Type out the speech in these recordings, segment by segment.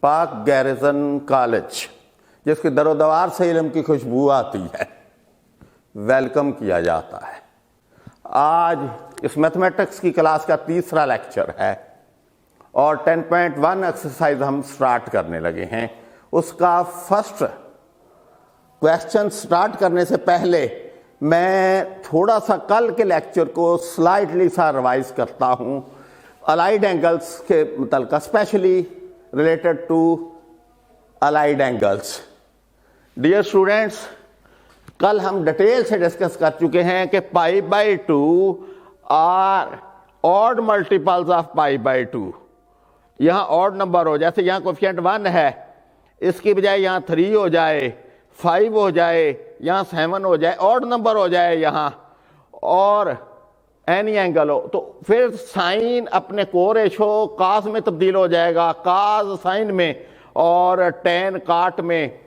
पाक garrison college, जिसके दरोदवार से इल्म की खुशबू आती है, वेलकम किया जाता है। आज इस मैथमेटिक्स की क्लास का तीसरा लेक्चर है और 10.1 एक्सरसाइज हम स्टार्ट करने लगे हैं। उसका फर्स्ट क्वेश्चन स्टार्ट करने से पहले मैं थोड़ा सा कल के लेक्चर को स्लाइटली सा रिवाइज करता हूं अलाइड एंगल्स के मुतल्लिक़, specially related to allied angles. Dear students, कल हम डिटेल से डिस्कस कर चुके हैं कि π/2 आर ऑड मल्टीपल्स ऑफ π/2। यहां ऑड नंबर हो, जैसे यहां कोफिशिएंट 1 है, इसकी बजाय यहां 3 हो जाए, 5 हो जाए, यहां 7 हो जाए, ऑड नंबर हो जाए यहां, और एनी एंगल हो, तो फिर साइन अपने कोरेशो कास में तब्दील हो जाएगा, कास साइन में, और टेन काट में,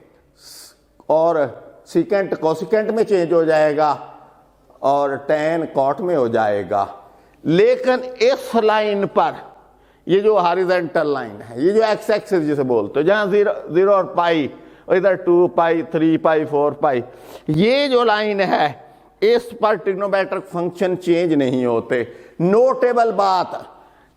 और सीकेंट कोसिकेंट में चेंज हो जाएगा, और टेन कॉट में हो जाएगा। लेकिन इस लाइन पर, ये जो हॉरिजॉन्टल लाइन है, ये जो एक्स एक्सिस जिसे बोलते हो, जहां 0 और पाई, इधर 2π, 3π, 4π, ये जो लाइन है, इस पर ट्रिग्नोमेट्रिक फंक्शन चेंज नहीं होते। नोटेबल बात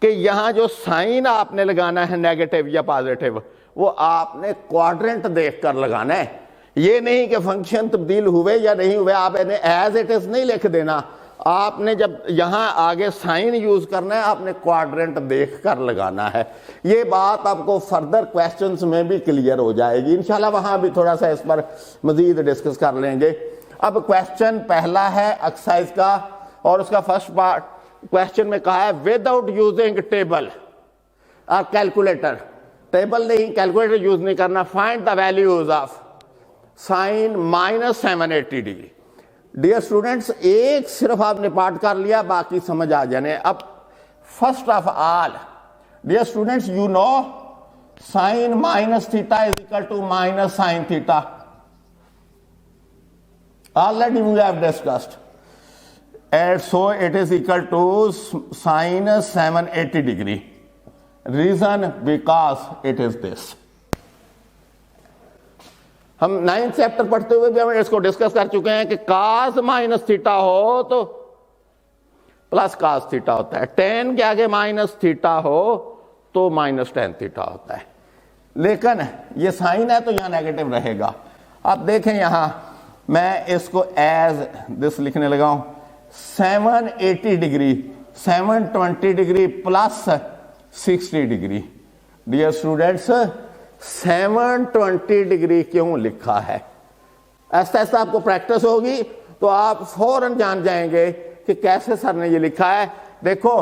कि यहां जो साइन आपने लगाना है नेगेटिव या पॉजिटिव, वो आपने क्वाड्रेंट देखकर लगाना है। ये नहीं कि फंक्शन तब्दील हुए या नहीं हुए, आप इन्हें एज इट इज नहीं लिख देना। आपने जब यहां आगे साइन यूज करना है, आपने क्वाड्रेंट देखकर लगाना है। ये बात आपको फर्दर क्वेश्चंस में भी क्लियर हो जाएगी इंशाल्लाह। वहां भी थोड़ा सा इस पर मजीद डिस्कस कर लेंगे। अब क्वेश्चन पहला है एक्सरसाइज का, और उसका फर्स्ट पार्ट क्वेश्चन में कहा है विदाउट यूजिंग टेबल और कैलकुलेटर, टेबल नहीं कैलकुलेटर यूज नहीं करना, find the values of sine -780 degree. Dear students, एक सिर्फ आपने पार्ट कर लिया, बाकी समझ आ जाने। अब first of all dear students, you know sine -θ is equal to -sin θ। Already we have discussed, and so it is equal to sin 780 degree. Reason because it is this. हम 9th चैप्टर पढ़ते हुए भी हम इसको discuss कर चुके हैं कि cos -θ हो तो प्लस cos θ होता है, tan के आगे -θ हो तो -tan θ होता है। लेकिन ये साइन है तो यहां नेगेटिव रहेगा। अब देखें, यहां मैं इसको एज दिस लिखने लगा हूं, 780 degree, 720 degree plus 60 degree. Dear students, 720 degree क्यों लिखा है? ऐसा ऐसा आपको प्रैक्टिस होगी तो आप फौरन जान जाएंगे कि कैसे सर ने ये लिखा है। देखो,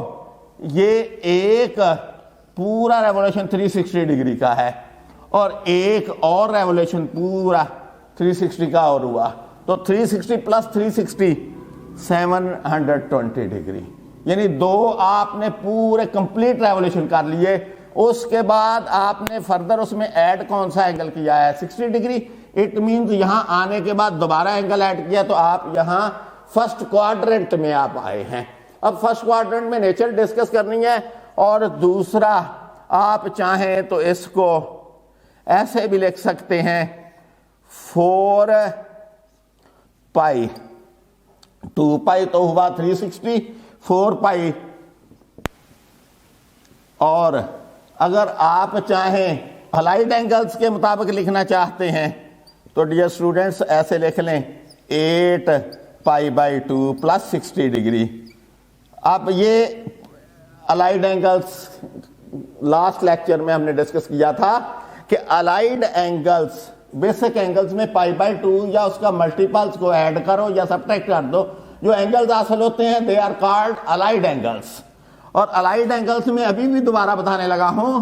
ये एक पूरा रेवोल्यूशन 360 डिग्री का है, और एक और रेवोल्यूशन पूरा 360 का और हुआ, तो 360 प्लस 360 720 डिग्री, यानी दो आपने पूरे कंप्लीट रेवोल्यूशन कर लिए। उसके बाद आपने फर्दर उसमें ऐड कौन सा एंगल किया है? 60 डिग्री। इट मींस यहां आने के बाद दोबारा एंगल ऐड किया, तो आप यहां फर्स्ट क्वाड्रेंट में आप आए हैं। अब फर्स्ट क्वाड्रेंट में नेचर डिस्कस करनी है, और दूसरा आप चाहें तो इसको ऐसे भी लिख सकते हैं, 4π, 2π तो हुआ 360, 4π, और अगर आप चाहें अलाइड एंगल्स के मुताबिक लिखना चाहते हैं तो डियर स्टूडेंट्स ऐसे लिख लें, 8π/2 प्लस 60 डिग्री। अब ये अलाइड एंगल्स लास्ट लेक्चर में हमने डिस्कस किया था कि अलाइड एंगल्स, बेसिक एंगल्स में π/2 या उसका मल्टीपल्स को ऐड करो या सब्ट्रैक्ट कर दो, जो एंगल्स हासिल होते हैं they are called allied angles. और अलाइड एंगल्स में अभी भी दोबारा बताने लगा हूं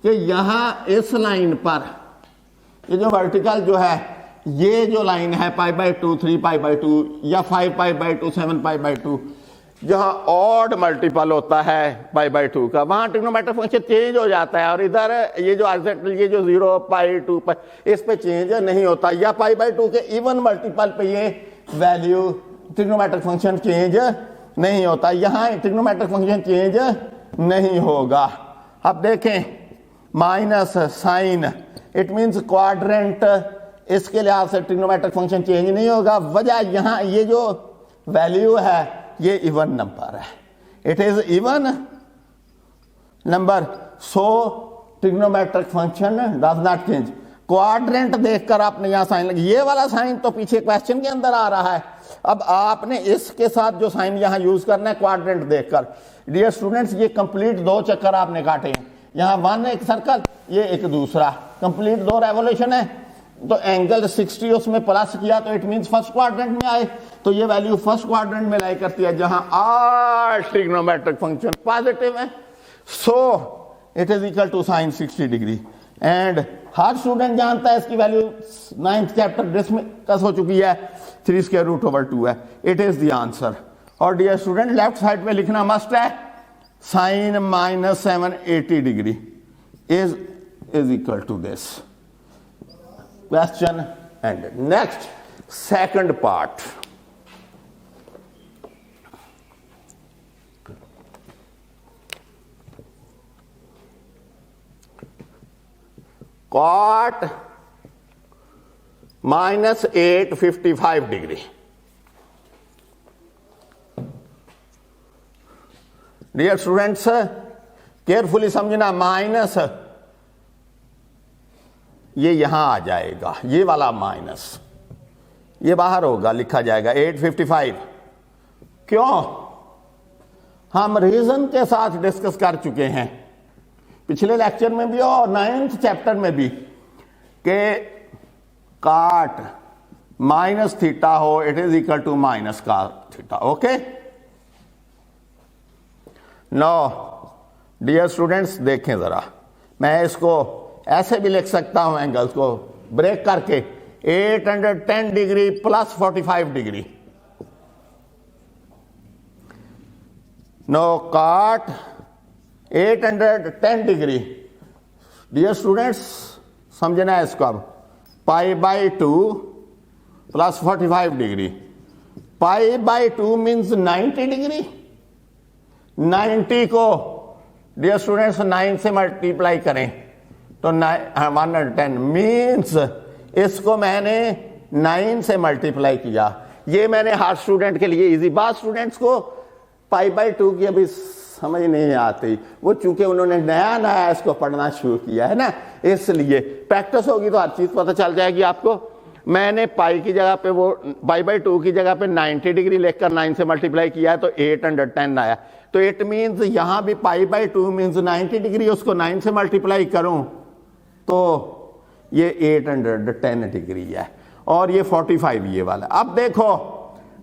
कि यहां इस लाइन पर ये जो वर्टिकल जो है, ये जो लाइन है π/2, 3π/2 या 5π/2, 7π/2, जहां ऑड मल्टीपल होता है π/2 का, वहां ट्रिग्नोमेट्रिक फंक्शन चेंज हो जाता है, और इधर ये जो हॉरिजॉन्टल, ये जो 0π, 2π, इस पे चेंज नहीं होता, या π/2 के इवन मल्टीपल पे ये वैल्यू ट्रिग्नोमेट्रिक फंक्शन चेंज नहीं होता। यहां ट्रिग्नोमेट्रिक फंक्शन चेंज नहीं होगा। अब देखें, minus sine, it means quadrant, इसके लिहाज से ट्रिग्नोमेट्रिक फंक्शन चेंज नहीं होगा। वजह यहां ये जो वैल्यू है ये इवन नंबर है, it is even number, so trigonometric function does not change. Quadrant देखकर आपने यहां साइन लगी, ये वाला साइन तो पीछे क्वेश्चन के अंदर आ रहा है, अब आपने इसके साथ जो साइन यहां यूज करना है क्वाड्रेंट देखकर। डियर स्टूडेंट्स, ये कंप्लीट 2 चक्कर आपने काटे हैं, यहां 1 एक सर्कल, ये एक दूसरा, कंप्लीट 2 रेवोल्यूशन है। तो एंगल 60 उसमें प्लस किया तो इट मींस फर्स्ट क्वाड्रेंट में आए, तो ये वैल्यू फर्स्ट क्वाड्रेंट में लाई करती है जहां आर ट्रिग्नोमेट्रिक फंक्शन पॉजिटिव है, so it is equal to sine 60 degree. And हर स्टूडेंट जानता है इसकी वैल्यू 9th चैप्टर डिस्कस हो चुकी है, 3√2 है, इट इज द आंसर। और डियर स्टूडेंट, लेफ्ट साइड में लिखना मस्ट है, sine -780 degree is equal to this. Question ended. Next, second part. Cot -855 degree. Dear students, carefully समझना, माइनस ये यहां आ जाएगा, ये वाला माइनस ये बाहर होगा, लिखा जाएगा 855। क्यों? हम रीजन के साथ डिस्कस कर चुके हैं पिछले लेक्चर में भी और 9th चैप्टर में भी कि काट -थीटा हो it is equal to minus का theta. Okay, now dear students, देखें जरा, मैं इसको ऐसे भी लिख सकता हूं, एंगल्स को ब्रेक करके, 810 डिग्री प्लस 45 डिग्री। नो, काट 810 डिग्री। डियर स्टूडेंट्स, समझना है इसको, अब π/2 प्लस 45 डिग्री, π/2 मीन्स 90 डिग्री। 90 को डियर स्टूडेंट्स 9 से मल्टीप्लाई करें तो 110 मीन्स इसको मैंने 9 से मल्टीप्लाई किया। ये मैंने हर स्टूडेंट के लिए इजी, बात स्टूडेंट्स को π/2 की अभी समझ नहीं आती, वो चूंकि उन्होंने नया इसको पढ़ना शुरू किया है ना, इसलिए प्रैक्टिस होगी तो हर चीज पता चल जाएगी आपको। मैंने पाई की जगह पे वो π/2 की जगह पे 90 डिग्री लेकर 9 से मल्टीप्लाई किया है तो 810 आया। तो इट मीन्स यहां भी π/2 मीन्स 90 डिग्री, उसको 9 से मल्टीप्लाई करूं तो ये 810 डिग्री है और ये 45 ये वाला। अब देखो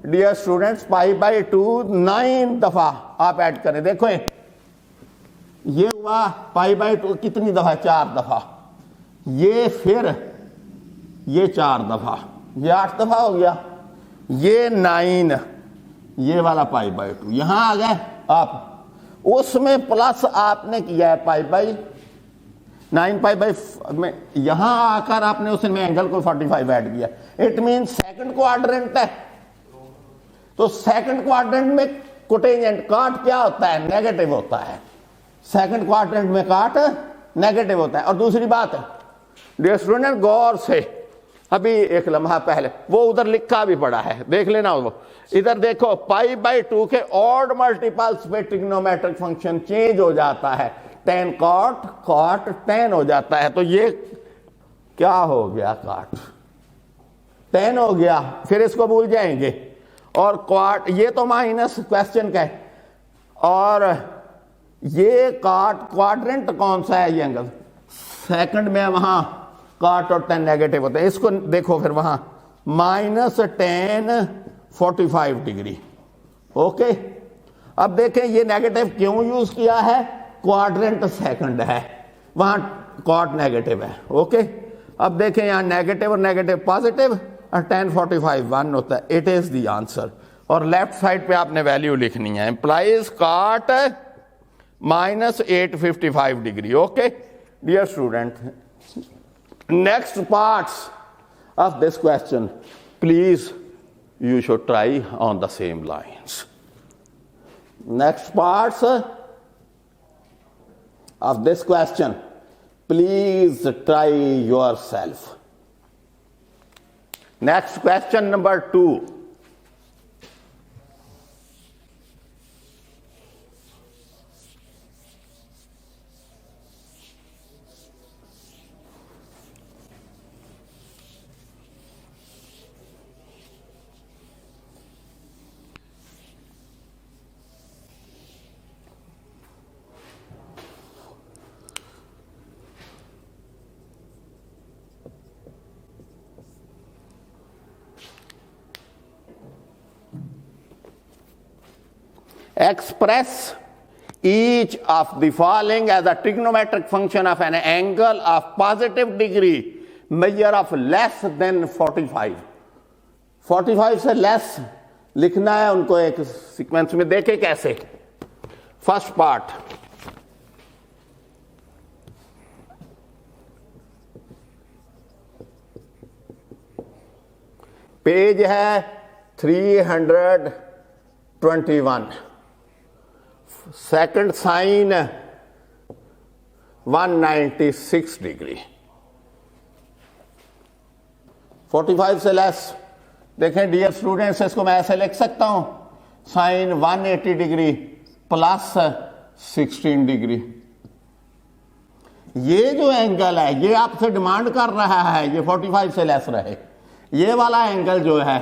डियर स्टूडेंट्स, π/2 9 दफा आप ऐड करें, देखो ये हुआ π/2 कितनी दफा, 4 दफा, ये फिर ये 4 दफा, ये 8 दफा हो गया, ये 9, ये वाला π/2 यहां आ गए आप, उसमें प्लस आपने किया है π/9 में, यहां आकर आपने उसमें एंगल को 45 ऐड किया, इट मीन सेकंड क्वाड्रेंट है। तो सेकंड क्वाड्रेंट में कोटेंजेंट काट क्या होता है, नेगेटिव होता है, सेकंड क्वाड्रेंट में काट नेगेटिव होता है। और दूसरी बात है डियर स्टूडेंट, गौर से, अभी एक लम्हा पहले वो उधर लिखा भी पड़ा है, देख लेना, वो इधर देखो, π/2 के ऑड मल्टीपल्स पे ट्रिग्नोमेट्रिक फंक्शन चेंज हो जाता है, tan cot cot tan हो जाता है। तो ये क्या हो गया, काट tan हो गया, फिर इसको भूल जाएंगे। और क्वाट, ये तो माइनस क्वेश्चन का है, और ये क्वाड्रेंट कौन सा है, ये एंगल सेकंड में, वहां काट और tan नेगेटिव होता है। इसको देखो फिर वहां -tan 45 डिग्री। ओके, अब देखें ये नेगेटिव क्यों यूज किया है, क्वाड्रेंट सेकंड है, वहां कॉट नेगेटिव है। ओके, अब देखें यहां नेगेटिव और नेगेटिव पॉजिटिव, और tan 45 1 होता है, इट इज द आंसर। और लेफ्ट साइड पे आपने वैल्यू लिखनी है, implies cot -855 degree. Okay dear student, next parts of this question please you should try on the same lines. Next parts of this question, Please try yourself. Next question number 2. Express each of the following as a trigonometric function of an angle of positive degree, measure of less than 45. 45 से less लिखना है उनको एक sequence में. देखे कैसे. First part, page है 321, second sign 196 degree. 45 से लेस. देखें डियर स्टूडेंट्स, इसको मैं ऐसे लिख सकता हूं, साइन 180 डिग्री प्लस 16 डिग्री. ये जो एंगल है ये आपसे डिमांड कर रहा है ये 45 से लेस रहे. ये वाला एंगल जो है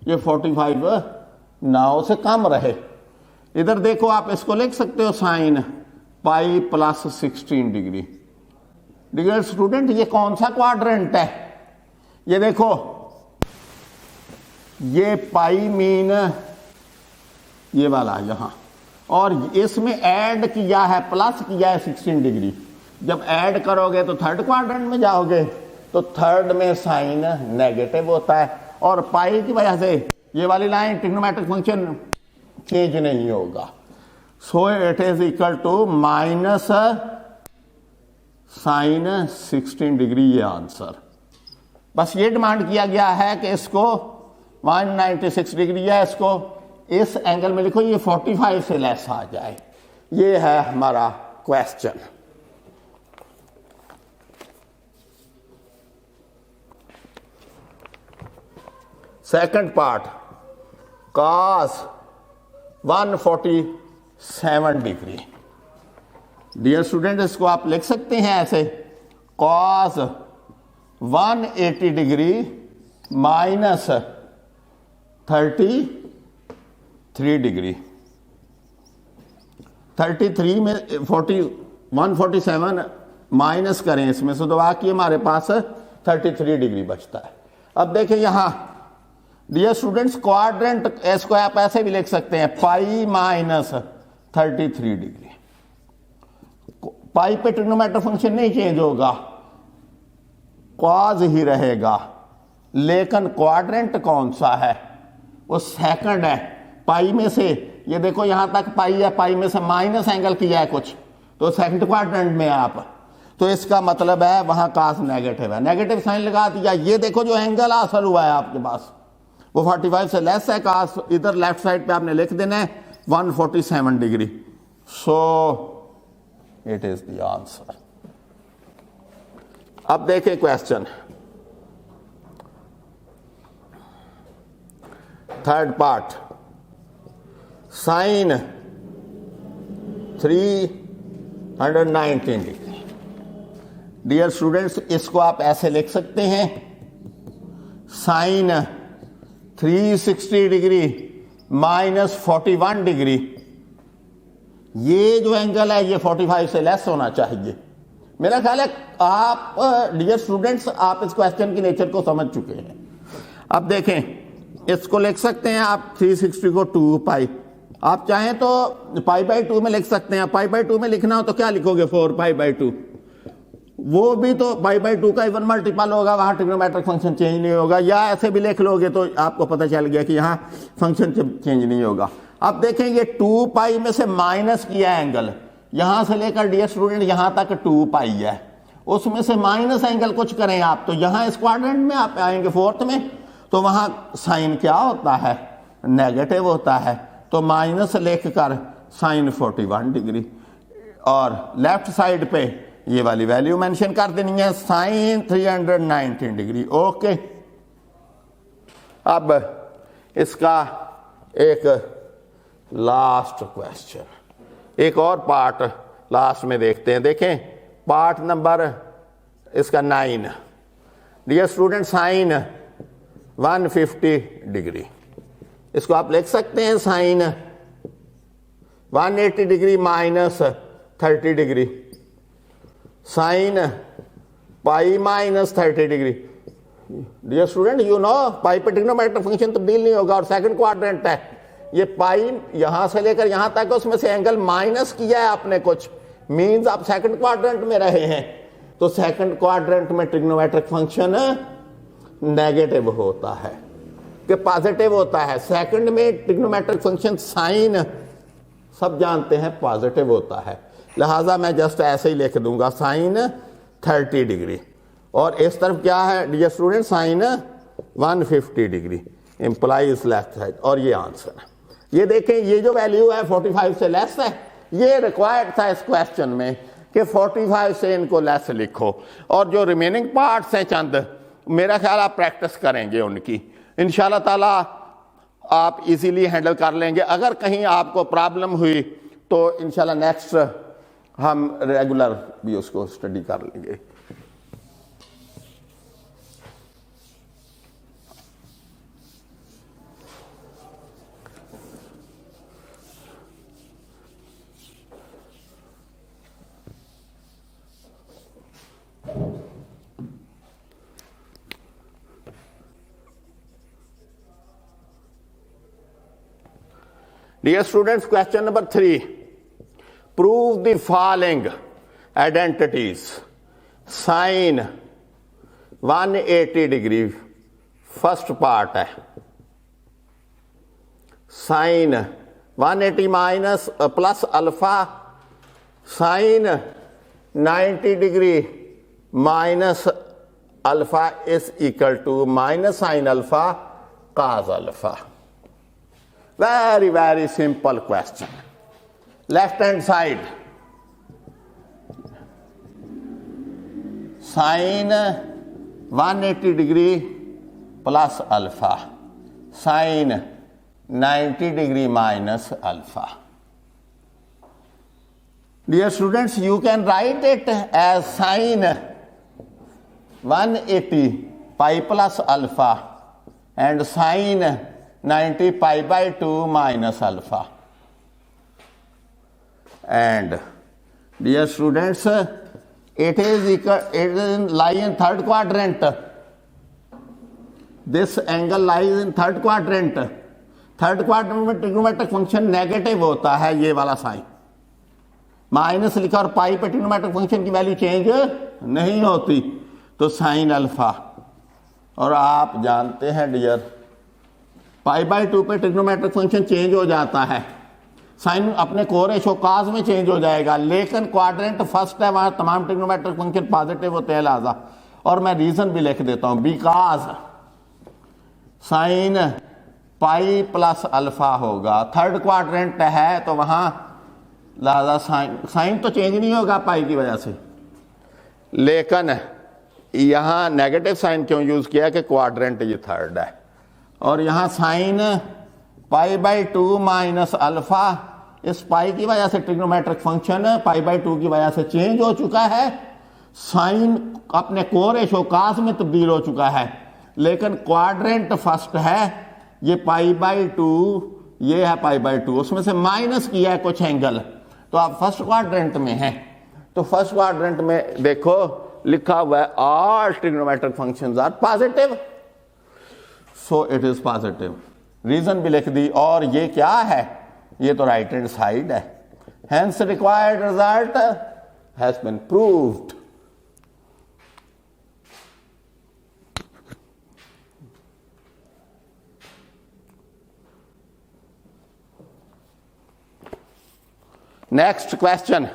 ये 45 नाउ से कम रहे. इधर देखो आप इसको लिख सकते हो sine pi plus 16 degree. Dear student, ये कौन सा क्वाड्रेंट है? ये देखो, ये पाई मीन ये वाला यहां, और इसमें ऐड किया है, प्लस किया है 16 डिग्री. जब ऐड करोगे तो थर्ड क्वाड्रेंट में जाओगे, तो थर्ड में साइन नेगेटिव होता है, और पाई की वजह से ये वाली लाइन ट्रिग्नोमेट्रिक फंक्शन चेंज नहीं होगा. So it is equal to minus sine 16 degree. ये आंसर. बस ये डिमांड किया गया है कि इसको 196 डिग्री है, इसको इस एंगल में लिखो, ये 45 से लेस आ जाए. ये है हमारा question. Second part, cos 147 degree. Dear student, इसको आप लिख सकते हैं ऐसे, cos 180 डिग्री माइनस 33 डिग्री. 33 में 147 माइनस करें इसमें से तो बाकी हमारे पास 33 डिग्री बचता है. अब देखें यहां डियर स्टूडेंट्स, क्वाड्रेंट इसको आप ऐसे भी लिख सकते हैं, पाई माइनस 33 डिग्री. पाई पे ट्रिग्नोमेट्रिक फंक्शन नहीं चेंज होगा, कॉज ही रहेगा. लेकिन क्वाड्रेंट कौन सा है? वो सेकंड है. पाई में से ये देखो यहां तक पाई है, पाई में से माइनस एंगल किया है कुछ, तो सेकंड क्वाड्रेंट में आप, तो इसका मतलब है वहां कास नेगेटिव है. नेगेटिव साइन लगा दिया. ये देखो जो एंगल हासिल हुआ है आपके पास वो 45 से लेस है. कास इधर लेफ्ट साइड पे आपने लिख देना है 147 degree. So it is the answer. अब देखें question third part, sine 319 degree. Dear students, इसको आप ऐसे लिख सकते हैं, साइन 360 डिग्री माइनस 41 डिग्री. ये जो एंगल है ये 45 से लेस होना चाहिए. मेरा ख्याल है आप डियर स्टूडेंट्स आप इस क्वेश्चन की नेचर को समझ चुके हैं. अब देखें, इसको लिख सकते हैं आप 360 को 2 पाई. आप चाहें तो पाई बाई 2 में लिख सकते हैं. पाई बाई 2 में लिखना हो तो क्या लिखोगे, 4 पाई बाई 2. वो भी तो पाई बाई 2 का इवन मल्टीपल होगा, वहां ट्रिग्नोमेट्रिक फंक्शन चेंज नहीं होगा. या ऐसे भी लिख लोगे तो आपको पता चल गया कि यहां फंक्शन चेंज नहीं होगा. अब देखें, ये 2 पाई में से माइनस किया एंगल, यहां से लेकर डियर स्टूडेंट यहां तक 2 पाई है, उसमें से माइनस एंगल कुछ करें आप, तो यहां इस क्वाड्रेंट में आप आएंगे फोर्थ में, तो वहां साइन क्या होता है, नेगेटिव होता है. तो माइनस लिख कर साइन 41 डिग्री, और लेफ्ट साइड पे ये वाली वैल्यू मेंशन कर देनी है, साइन 319 डिग्री। ओके, अब इसका एक लास्ट क्वेश्चन, एक और पार्ट लास्ट में देखते हैं। देखें पार्ट नंबर इसका 9। डियर स्टूडेंट, साइन 150 डिग्री, इसको आप लिख सकते हैं sine 180 degree minus 30 degree, sine pi minus 30 degree. Dear student, you know pi पे ट्रिग्नोमेट्रिक फंक्शन तब्दील नहीं होगा और सेकंड क्वाड्रेंट है। ये पाई यहां से लेकर यहां तक उसमें से एंगल माइनस किया है आपने कुछ, मींस आप सेकंड क्वाड्रेंट में रहे हैं, तो सेकंड क्वाड्रेंट में ट्रिग्नोमेट्रिक फंक्शन नेगेटिव होता है कि पॉजिटिव होता है। सेकंड में ट्रिग्नोमेट्रिक फंक्शन साइन सब जानते हैं पॉजिटिव होता है, लिहाजा मैं जस्ट ऐसे ही लिख दूंगा साइन 30 डिग्री। और इस तरफ क्या है dear student, sine 150 degree implies left side. और ये आंसर है। ये देखें, ये जो वैल्यू है 45 से लेस है, ये रिक्वायर्ड था इस क्वेश्चन में कि 45 से इनको लेस लिखो। और जो रिमेनिंग पार्ट्स हैं चंद, मेरा ख्याल आप प्रैक्टिस करेंगे उनकी, इंशाल्लाह ताला आप इजीली हैंडल कर लेंगे। अगर कहीं आपको प्रॉब्लम हुई तो इंशाल्लाह नेक्स्ट हम रेगुलर भी उसको स्टडी कर लेंगे। Dear students, question number 3. Prove the following identities. Sine 180 degree, first part है. Sine 180 minus plus alpha, sine 90 degree minus alpha is equal to minus sine alpha cos alpha. Very, very simple question. Left hand side, sine 180 degree plus alpha, sine 90 degree minus alpha. Dear students, you can write it as sine 180 pi plus alpha and sine 90 pi by 2 minus alpha. And dear students, it is lie in third quadrant. This angle lies in third quadrant. Third quadrant में trigonometric function negative होता है, ये वाला sign minus लिखा और पाई पे trigonometric function की value change नहीं होती, तो साइन अल्फा। और आप जानते हैं डियर, पाई बाई 2 पे ट्रिग्नोमेट्रिक फंक्शन चेंज हो जाता है, साइन अपने कोरे शोकाज में चेंज हो जाएगा, लेकिन क्वाड्रेंट फर्स्ट है, वहां तमाम ट्रिग्नोमेट्रिक फंक्शन पॉजिटिव होते हैं लिहाजा। और मैं रीजन भी लिख देता हूं, because sign pi plus alpha होगा, थर्ड क्वाड्रेंट है तो वहां लिहाजा साइन तो चेंज नहीं होगा पाई की वजह से, लेकिन यहां नेगेटिव साइन क्यों यूज किया कि क्वाड्रेंट ये थर्ड है। और यहां sine pi by 2 minus alpha, इस पाई की वजह से ट्रिग्नोमेट्रिक फंक्शन पाई बाई 2 की वजह से चेंज हो चुका है, साइन अपने कोरे शोकास में तब्दील हो चुका है, लेकिन क्वाड्रेंट फर्स्ट है, ये पाई बाई 2, ये है पाई बाई 2, उसमें से माइनस किया है कुछ एंगल, तो आप फर्स्ट क्वाड्रेंट में हैं। तो फर्स्ट क्वाड्रेंट में देखो लिखा हुआ है all trigonometric functions are positive, so it is positive, reason भी लिख दी। और ये क्या है, ये तो राइट हैंड साइड है, hence required result has been proved. Next question.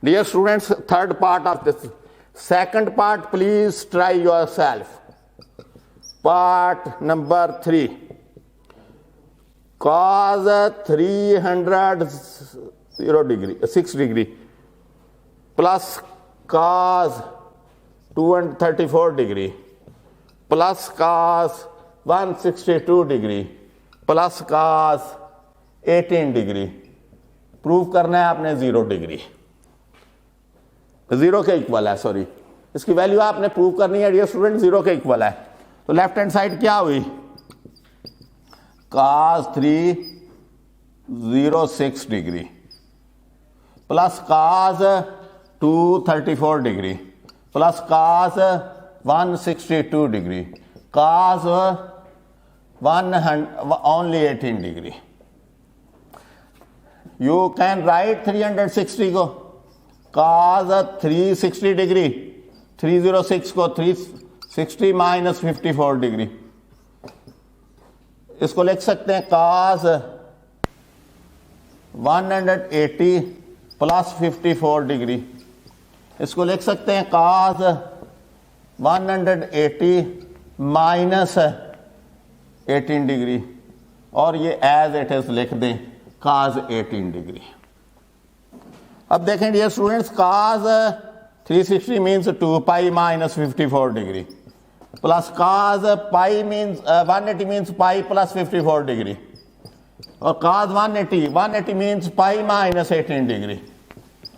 Dear students, third part of this. Second part, please try yourself. Part number 3. Cos 300 6 degree plus cos 234 degree plus cos 162 degree plus cos 18 degree. Prove करना है आपने 0 degree, 0 के equal है, sorry इसकी value आपने prove करनी है dear student, 0 के इक्वल है। तो लेफ्ट हैंड साइड क्या हुई, cos 306 degree plus cos 234 degree plus cos 162 degree cos only 18 degree. You can write 360 को cos 360 डिग्री, 306 को 360 माइनस 54 डिग्री। इसको लिख सकते हैं cos 180 प्लस 54 डिग्री। इसको लिख सकते हैं cos 180 माइनस 18 डिग्री, और ये एज इट इज लिख दें cos 18 डिग्री। अब देखें dear students, cos 360 means 2 pi minus 54 degree plus cos pi means 180 means pi plus 54 degree, और cos 180 means pi minus 18 degree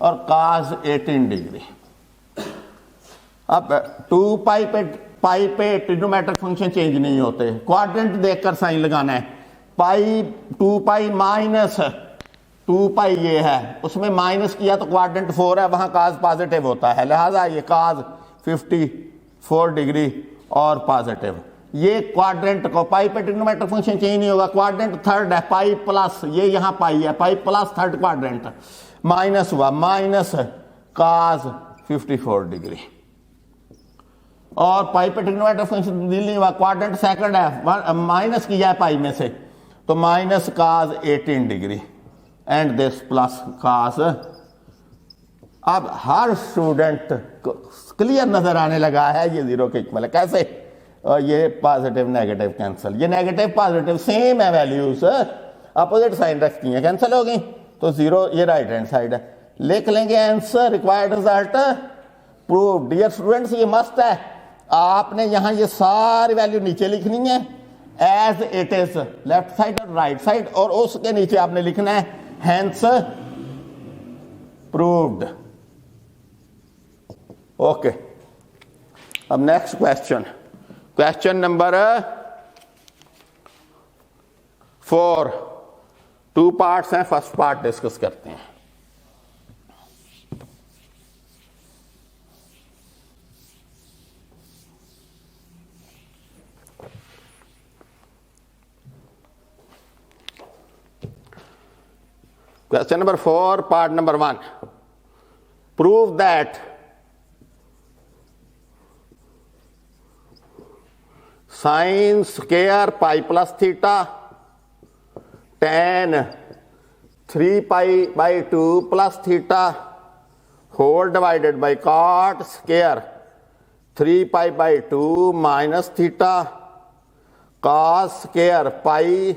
और cos 18 डिग्री। अब 2 पाई पे ट्रिग्नोमेट्रिक फंक्शन चेंज नहीं होते, क्वाड्रेंट देखकर साइन लगाना है। पाई 2 पाई माइनस 2 पाई ये है, उसमें माइनस किया तो क्वाड्रेंट 4 है, वहां cos पॉजिटिव होता है, लिहाजा ये cos 54 डिग्री और पॉजिटिव। ये क्वाड्रेंट को पाई पे ट्रिग्नोमेट्रिक फंक्शन चेंज नहीं होगा, क्वाड्रेंट थर्ड है, पाई प्लस ये यहां पाई है, pi plus third quadrant minus हुआ, माइनस cos 54 डिग्री। और पाई पे ट्रिग्नोमेट्रिक फंक्शन डील नहीं हुआ, क्वाड्रेंट सेकंड है, माइनस किया है पाई में से, तो minus cos 18 degree and this plus cos। अब हर स्टूडेंट को क्लियर नजर आने लगा है ये 0 के इक्वल है। कैसे? और ये पॉजिटिव नेगेटिव कैंसिल, ये नेगेटिव पॉजिटिव सेम है, वैल्यूज अपोजिट साइन रखती हैं, कैंसिल हो गई, तो 0 ये राइट हैंड साइड है। लिख लेंगे answer, required result prove. Dear students ये मस्त है, आपने यहां ये सारी वैल्यू नीचे लिखनी है as it is, left side और राइट साइड, और उसके नीचे आपने लिखना है हेंस प्रूव्ड। ओके, अब next question, question number 4। 2 parts हैं, फर्स्ट पार्ट डिस्कस करते हैं। Question number 4, part number 1. Prove that sin square pi plus theta tan 3 pi by 2 plus theta whole divided by cot square 3 pi by 2 minus theta cos square pi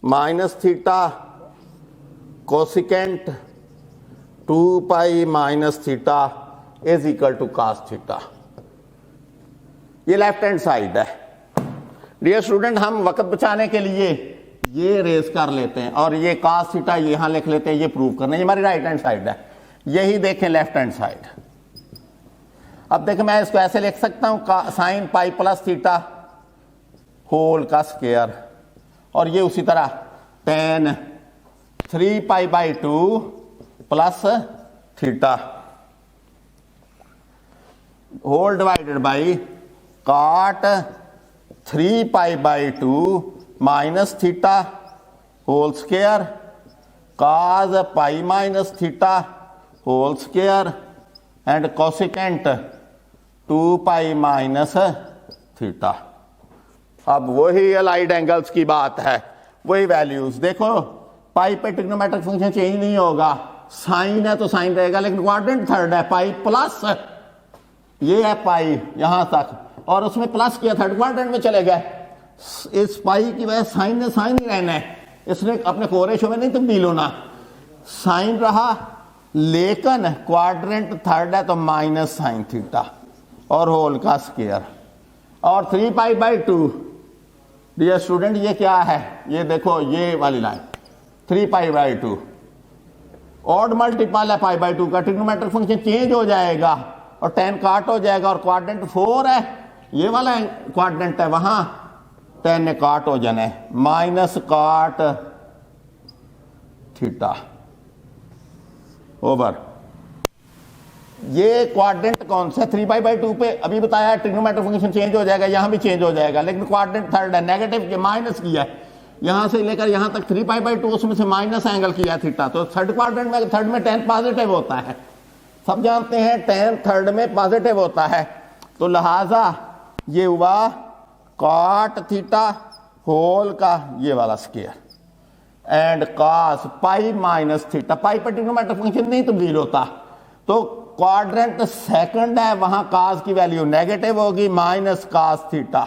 minus theta cosecant 2 pi minus theta is equal to cos theta. ये left hand side है। Dear student, हम वक्त बचाने के लिए ये raise कर लेते हैं और ये cos थीटा यहां लिख लेते हैं, ये प्रूव करना है। ये हमारी राइट हैंड साइड है, यही देखें लेफ्ट हैंड साइड। अब देखें मैं इसको ऐसे लिख सकता हूं, sine pi plus theta whole का स्क्वायर, और ये उसी तरह tan 3 pi by 2 plus theta whole divided by cot 3 pi by 2 minus theta whole square cos pi minus theta whole square and cosecant 2 pi minus theta. अब वही allied angles की बात है, वही वैल्यूज। देखो पाई पे ट्रिग्नोमेट्रिक फंक्शन चेंज नहीं होगा, साइन है तो साइन रहेगा, लेकिन क्वाड्रेंट थर्ड है, पाई प्लस ये है पाई यहां तक, और उसमें प्लस किया, थर्ड क्वाड्रेंट में चले गए। इस पाई की वजह साइन ने साइन ही रहना है, इसने अपने कोरेशो में नहीं तब्दील होना। साइन रहा लेकिन क्वाड्रेंट थर्ड है तो माइनस साइन थीटा और होल का स्क्वायर और 3π/2। डियर स्टूडेंट ये क्या है, ये देखो ये वाली लाइन 3π/2 ऑड मल्टीपल है π/2 का, ट्रिग्नोमेट्रिक फंक्शन चेंज हो जाएगा और tan काट हो जाएगा और क्वाड्रेंट 4 है, ये वाला क्वाड्रेंट है, वहां tan ने काट हो जाना है माइनस काट थीटा ओवर। ये क्वाड्रेंट कौन सा 3π/2 पे अभी बताया ट्रिग्नोमेट्रिक फंक्शन चेंज हो जाएगा, यहां भी चेंज हो जाएगा, लेकिन क्वाड्रेंट थर्ड है, नेगेटिव के माइनस किया है, यहां से लेकर यहां तक 3π/2 उसमें से माइनस एंगल किया थीटा, तो थर्ड क्वाड्रेंट में थर्ड में tan पॉजिटिव होता है, सब जानते हैं tan थर्ड में पॉजिटिव होता है, तो लिहाजा ये हुआ कॉट थीटा होल का ये वाला square and cos pi minus theta. Pi पर ट्रिग्नोमेट्रिक फंक्शन नहीं तब्दील होता, तो क्वाड्रेंट सेकंड है, वहां कॉस की वैल्यू नेगेटिव होगी माइनस कॉस थीटा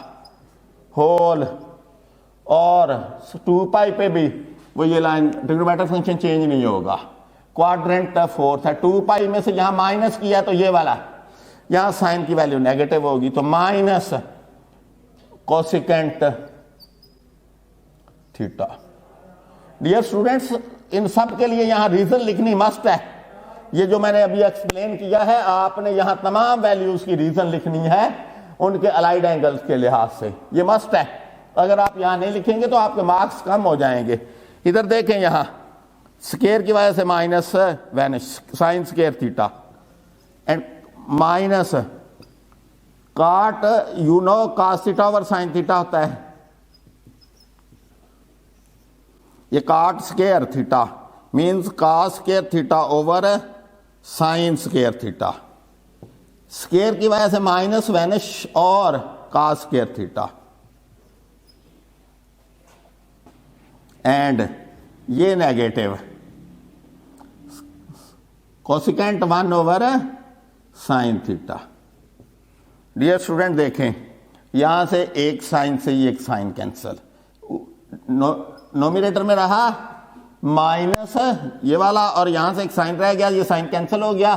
होल और 2π पे भी वो ये लाइन ट्रिग्नोमेट्रिक फंक्शन चेंज नहीं होगा। क्वाड्रेंट फोर्थ है, 2π में से यहां माइनस किया तो ये वाला, यहां साइन की वैल्यू नेगेटिव होगी तो minus cosecant theta. Dear students इन सब के लिए यहां रीजन लिखनी मस्ट है, ये जो मैंने अभी एक्सप्लेन किया है आपने यहां तमाम वैल्यूज की रीजन लिखनी है उनके अलाइड एंगल्स के लिहाज से, ये मस्ट है, अगर आप यहां नहीं लिखेंगे तो आपके मार्क्स कम हो जाएंगे। इधर देखें यहां स्क्वायर की वजह से minus vanish sine square theta and minus cot you know cos theta over sine theta होता है, ये cot square theta means cos square theta over sine square theta, square की वजह से माइनस वैनिश और कॉस स्क्वायर थीटा एंड ये negative cosecant 1 over sine theta. Dear student देखें यहां से एक साइन से ही एक साइन कैंसल, नोमिनेटर में रहा माइनस ये वाला और यहां से एक साइन रह गया, ये साइन कैंसिल हो गया,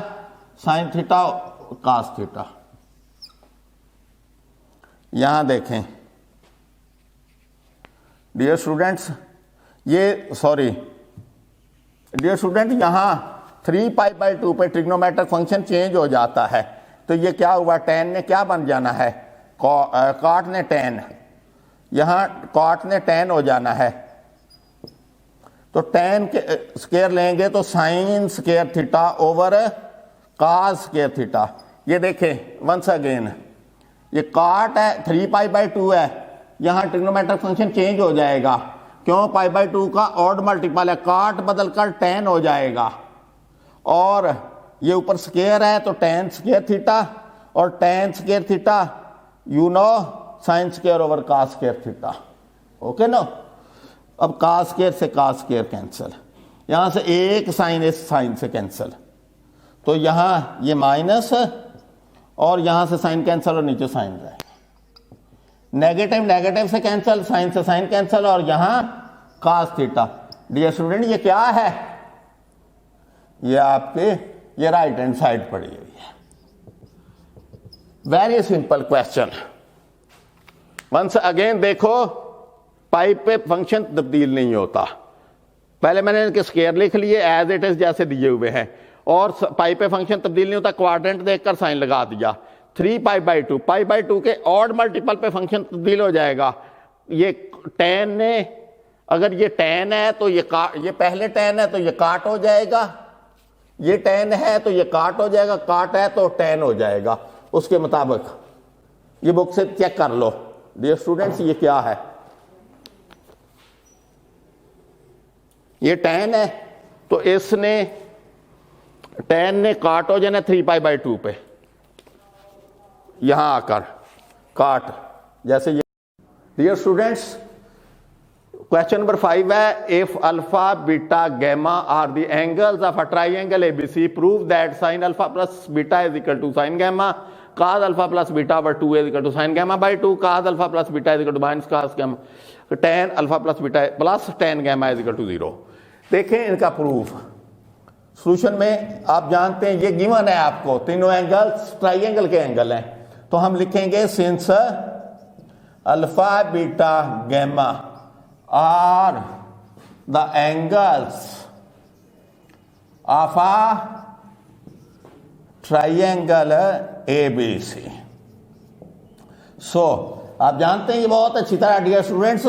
साइन थीटा कॉस थीटा। यहां देखें डियर स्टूडेंट्स डियर स्टूडेंट यहां 3π/2 पे ट्रिग्नोमेट्रिक फंक्शन चेंज हो जाता है, तो ये क्या हुआ, tan ने क्या बन जाना है, कॉट ने tan, यहां कॉट ने tan हो जाना है, तो tan के स्क्वायर लेंगे तो sign square theta over cos square theta. ये देखें वंस अगेन ये कॉट है 3π/2 है, यहां ट्रिग्नोमेट्रिक फंक्शन चेंज हो जाएगा, क्यों π/2 का ऑड मल्टीपल है, कॉट बदलकर tan हो जाएगा और ये ऊपर स्क्वायर है तो tan स्क्वायर थीटा और tan square theta you know sine square over cos square theta, okay no. अब कॉस स्क्वायर से कॉस स्क्वायर कैंसिल, यहां से एक साइन इस साइन से कैंसिल, तो यहां ये माइनस और यहां से साइन कैंसिल और नीचे साइन रहेगा, नेगेटिव नेगेटिव से कैंसिल, साइन से साइन कैंसिल और यहां कॉस थीटा। डियर स्टूडेंट ये क्या है, ये आपके ये राइट हैंड साइड पड़ी हुई है, very simple question. Once again देखो पाइप पे फंक्शन तब्दील नहीं होता, पहले मैंने इनके स्क्वायर लिख लिए एज इट इज जैसे दिए हुए हैं, और पाइप पे फंक्शन तब्दील नहीं होता, क्वाड्रेंट देखकर साइन लगा दिया, 3π/2 π/2 के ऑड मल्टीपल पे फंक्शन तब्दील हो जाएगा। ये tan ने अगर ये tan है तो ये पहले tan है तो ये काट हो जाएगा, ये tan है तो ये काट हो जाएगा, काट है तो tan हो जाएगा, उसके मुताबिक ये बुक से चेक कर लो। डियर स्टूडेंट्स ये क्या है, ये tan है तो इसने tan ने काट हो जाना 3π/2 पे, यहां आकर काट जैसे ये। डियर स्टूडेंट्स क्वेश्चन नंबर 5 है, if alpha beta gamma are the angles of a triangle ABC prove that sine alpha plus beta is equal to sine gamma, cos alpha plus beta over 2 is equal to sine gamma by 2, cos alpha plus beta is equal to minus cos gamma, tan alpha plus beta plus tan gamma is equal to 0। देखें इनका proof, solution में आप जानते हैं ये given है आपको, तीनों एंगल्स ट्राइंगल के एंगल हैं, तो हम लिखेंगे since alpha beta gamma are the angles of a triangle ABC। So आप जानते हैं ये बहुत अच्छी तरह डियर स्टूडेंट्स,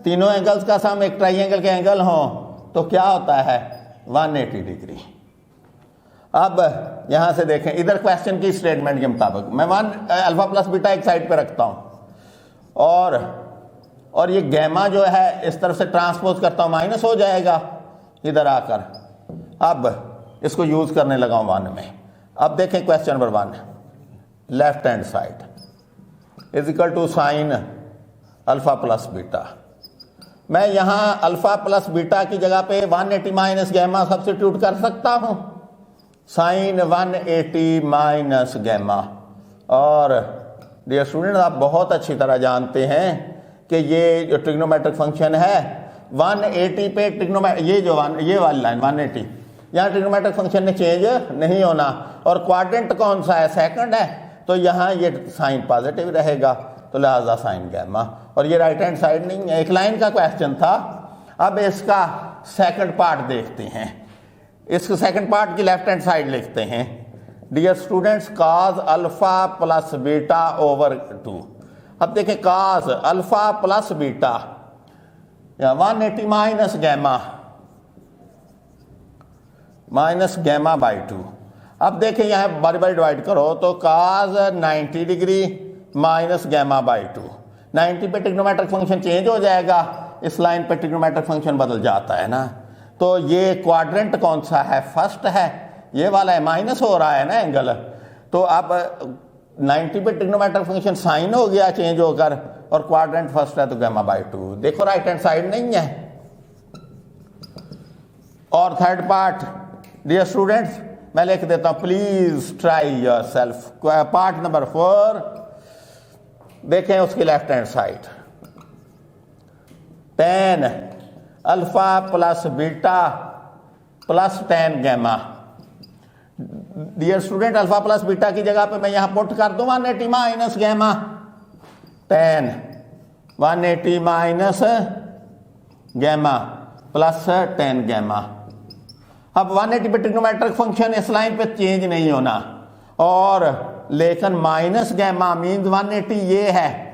तीनों एंगल्स का सम एक ट्राइंगल के एंगल हो तो क्या होता है 180 डिग्री। अब यहां से देखें, इधर क्वेश्चन की स्टेटमेंट के मुताबिक मैं अल्फा प्लस बीटा एक साइड पे रखता हूं और ये गैमा जो है इस तरफ से ट्रांसपोज करता हूं, माइनस हो जाएगा इधर आकर। अब इसको यूज करने लगा हूं 1 में। अब देखें question number 1, left hand side is equal to sine alpha plus beta. मैं यहां अल्फा प्लस बीटा की जगह पे 180 माइनस गैमा सब्स्टिट्यूट कर सकता हूं, साइन 180 माइनस गैमा। और डियर स्टूडेंट आप बहुत अच्छी तरह जानते हैं कि ये जो ट्रिग्नोमेट्रिक फंक्शन है 180 पे ये वाली लाइन 180, यहाँ ट्रिग्नोमेट्रिक फंक्शन ने चेंज नहीं होना। और क्वाड्रेंट कौन सा है, सेकंड है, तो यहाँ ये साइन पॉजिटिव रहेगा, तो लिहाजा साइन गैमा। और ये राइट हैंड साइड नहीं है, एक लाइन का क्वेश्चन था। अब इसका सेकंड पार्ट देखते हैं, इसके सेकंड पार्ट की लेफ्ट हैंड साइड लिखते हैं dear students cos alpha plus beta over 2। अब देखें cos alpha plus beta 180 minus gamma by 2। अब देखें यहां बारी बारी डिवाइड करो तो cos 90 degree minus gamma by 2। 90 पे ट्रिग्नोमेट्रिक फंक्शन चेंज हो जाएगा, इस लाइन पे ट्रिग्नोमेट्रिक फंक्शन बदल जाता है ना। तो ये क्वाड्रेंट कौन सा है, फर्स्ट है, ये वाला है, माइनस हो रहा है ना एंगल। तो अब 90 पे ट्रिग्नोमेट्रिक फंक्शन साइन हो गया चेंज होकर, और क्वाड्रेंट फर्स्ट है तो गैमा बाई 2। देखो राइट हैंड साइड नहीं है। और थर्ड पार्ट डियर स्टूडेंट्स मैं लिख देता हूं, please try yourself. Part number 4 देखें, उसकी left hand side tan alpha plus beta plus tan gamma. Dear student alpha plus beta की जगह पे मैं यहां पुट कर दूं 180 minus gamma, tan 180 minus gamma plus tan gamma. अब 180 पे ट्रिग्नोमेट्रिक फंक्शन इस लाइन पे चेंज नहीं होना, और लेकिन माइनस गैमा मीन्स 180 ये है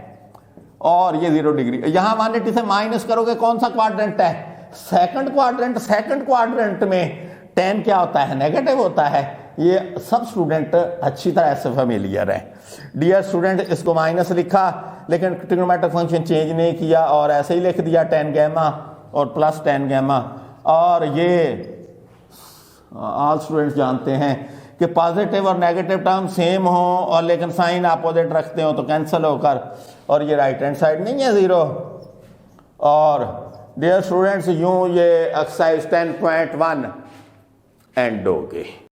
और ये 0 डिग्री। यहां 180 से माइनस करोगे कौन सा क्वाड्रेंट है, सेकंड क्वाड्रेंट। सेकंड क्वाड्रेंट में tan क्या होता है, नेगेटिव होता है। ये सब स्टूडेंट अच्छी तरह से फेमिलियर है। डियर स्टूडेंट इसको माइनस लिखा लेकिन ट्रिग्नोमेट्रिक फंक्शन चेंज नहीं किया और ऐसे ही लिख दिया tan गैमा और प्लस tan गैमा। और ये ऑल स्टूडेंट्स जानते हैं कि पॉजिटिव और नेगेटिव टर्म सेम हो और लेकिन साइन अपोजिट रखते हो तो कैंसिल होकर, और ये राइट हैंड साइड नहीं है 0। और डियर स्टूडेंट्स यूं ये एक्सरसाइज 10.1 एंड हो गई।